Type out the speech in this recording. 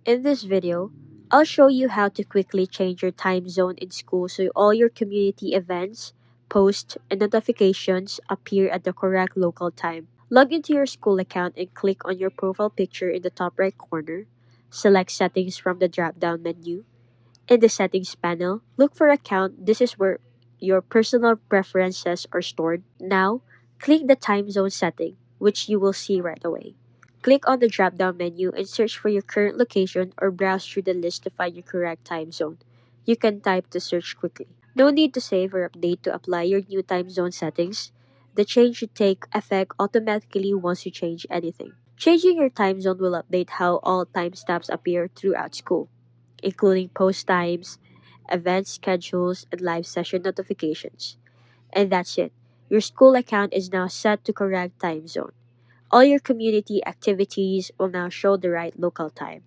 In this video, I'll show you how to quickly change your time zone in school so all your community events, posts, and notifications appear at the correct local time. Log into your school account and click on your profile picture in the top right corner. Select Settings from the drop down menu. In the Settings panel, look for Account. This is where your personal preferences are stored. Now, click the time zone setting, which you will see right away. Click on the drop down menu and search for your current location or browse through the list to find your correct time zone. You can type to search quickly. No need to save or update to apply your new time zone settings. The change should take effect automatically once you change anything. Changing your time zone will update how all timestamps appear throughout school, including post times, event schedules, and live session notifications. And that's it. Your school account is now set to correct time zone. All your community activities will now show the right local time.